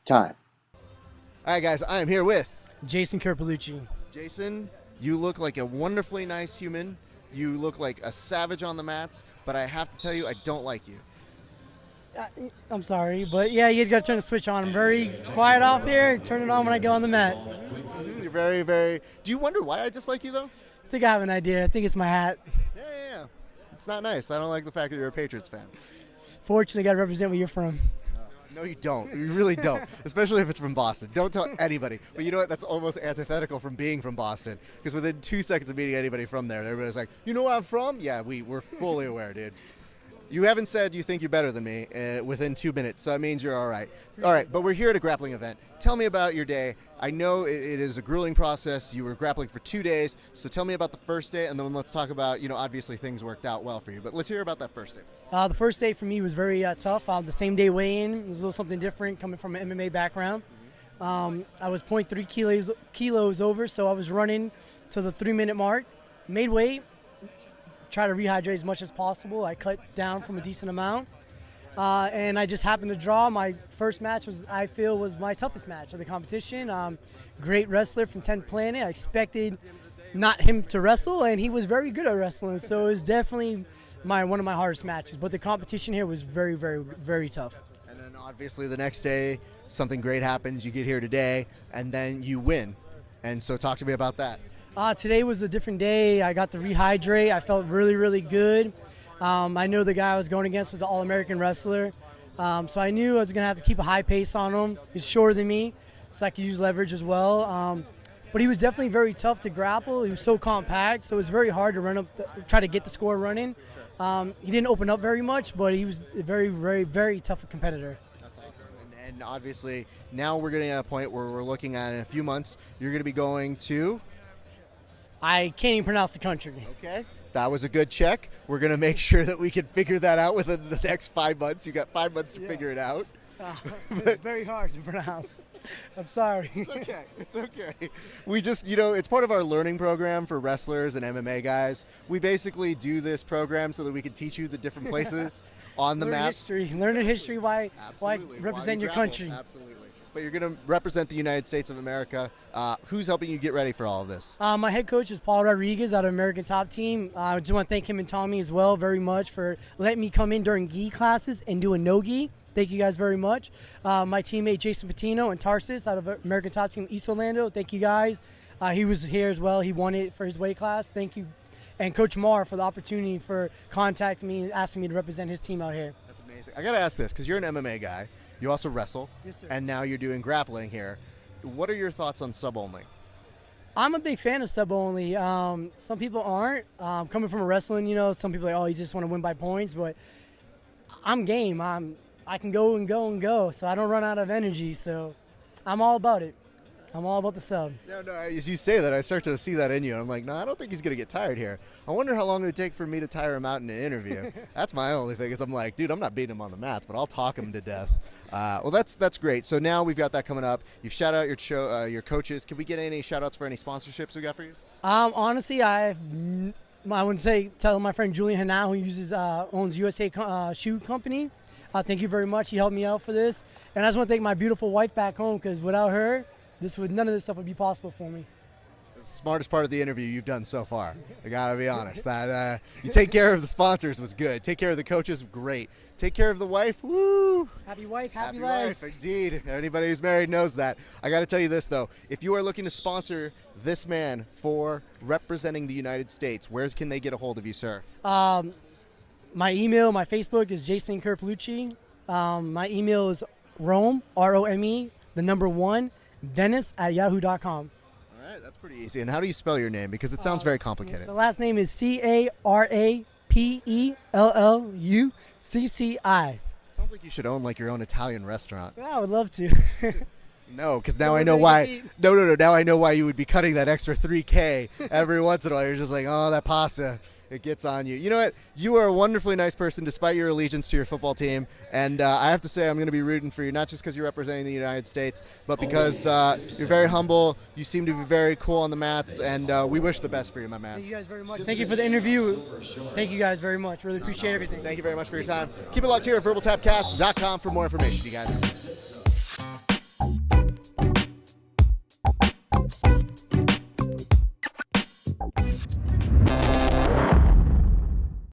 Time. All right, guys, I am here with Jason Carapellucci. Jason. You look like a wonderfully nice human. You look like a savage on the mats, but I have to tell you, I don't like you. I'm sorry, but yeah, you guys got to turn the switch on. I'm very quiet off here. Turn it on when I go on the mat. You're very, very... Do you wonder why I dislike you, though? I think I have an idea. I think it's my hat. Yeah. It's not nice. I don't like the fact that you're a Patriots fan. Fortunately, got to represent where you're from. No, you don't. You really don't. Especially if it's from Boston. Don't tell anybody. But you know what? That's almost antithetical from being from Boston. Because within 2 seconds of meeting anybody from there, everybody's like, you know where I'm from? Yeah, we're fully aware, dude. You haven't said you think you're better than me within 2 minutes, so that means you're all right. All right, but we're here at a grappling event. Tell me about your day. I know it is a grueling process. You were grappling for 2 days, so tell me about the first day, and then let's talk about, obviously things worked out well for you. But let's hear about that first day. The first day for me was very tough. The same day weigh-in was a little something different coming from an MMA background. I was 0.3 kilos over, so I was running to the 3-minute mark. Made weight. Try to rehydrate as much as possible. I cut down from a decent amount. And I just happened to draw. My first match was my toughest match of the competition. Great wrestler from 10th Planet. I expected not him to wrestle, and he was very good at wrestling. So it was definitely one of my hardest matches. But the competition here was very, very, very tough. And then obviously the next day, something great happens. You get here today, and then you win. And so talk to me about that. Today was a different day. I got to rehydrate. I felt really, really good. I know the guy I was going against was an All-American wrestler. So I knew I was going to have to keep a high pace on him. He's shorter than me, so I could use leverage as well. But he was definitely very tough to grapple. He was so compact, so it was very hard to try to get the score running. He didn't open up very much, but he was a very, very, very tough competitor. That's awesome. And obviously, now we're getting at a point where we're looking at in a few months, you're going to be going to... I can't even pronounce the country. Okay. That was a good check. We're going to make sure that we can figure that out within the next 5 months. You got 5 months to figure it out. It's very hard to pronounce. I'm sorry. It's okay. We just, it's part of our learning program for wrestlers and MMA guys. We basically do this program so that we can teach you the different places on the map. Learn history, why represent your country. Absolutely. But you're going to represent the United States of America. Who's helping you get ready for all of this? My head coach is Paul Rodriguez out of American Top Team. I just want to thank him and Tommy as well very much for letting me come in during gi classes and do a no-gi. Thank you guys very much. My teammate Jason Patino and Tarsis out of American Top Team East Orlando. Thank you guys. He was here as well. He won it for his weight class. Thank you. And Coach Marr for the opportunity for contacting me and asking me to represent his team out here. That's amazing. I got to ask this because you're an MMA guy. You also wrestle, yes, sir. And now you're doing grappling here. What are your thoughts on sub-only? I'm a big fan of sub-only. Some people aren't. Coming from a wrestling, some people are like, oh, you just want to win by points, but I'm game. I can go and go and go, so I don't run out of energy, so I'm all about it. I'm all about the sub. No, as you say that, I start to see that in you, and I'm like, no, I don't think he's going to get tired here. I wonder how long it would take for me to tire him out in an interview. That's my only thing, is I'm like, dude, I'm not beating him on the mats, but I'll talk him to death. Well, that's great. So now we've got that coming up. You've shout out your coaches. Can we get any shout outs for any sponsorships we got for you? Honestly, I would say tell my friend Julian Hanau, who owns USA Shoe Company. Thank you very much. He helped me out for this. And I just want to thank my beautiful wife back home, because without her, none of this stuff would be possible for me. The smartest part of the interview you've done so far. I gotta be honest. That you take care of the sponsors was good. Take care of the coaches, great. Take care of the wife, woo! Happy wife, happy life. Indeed. Anybody who's married knows that. I gotta tell you this though. If you are looking to sponsor this man for representing the United States, where can they get a hold of you, sir? My email, my Facebook is Jason Carapellucci. My email is Rome, R-O-M-E, 1, Venice @yahoo.com. All right, that's pretty easy. And how do you spell your name? Because it sounds very complicated. The last name is Carapellucci. Sounds like you should own your own Italian restaurant. Yeah, I would love to. No, because now I know why. No. Now I know why you would be cutting that extra $3K every once in a while. You're just like, oh, that pasta. It gets on you. You know what? You are a wonderfully nice person despite your allegiance to your football team. And I have to say I'm going to be rooting for you, not just because you're representing the United States, but because you're very humble. You seem to be very cool on the mats, and we wish the best for you, my man. Thank you guys very much. Thank you for the interview. Thank you guys very much. Really appreciate everything. Thank you very much for your time. Keep it locked here at verbaltapcast.com for more information, you guys.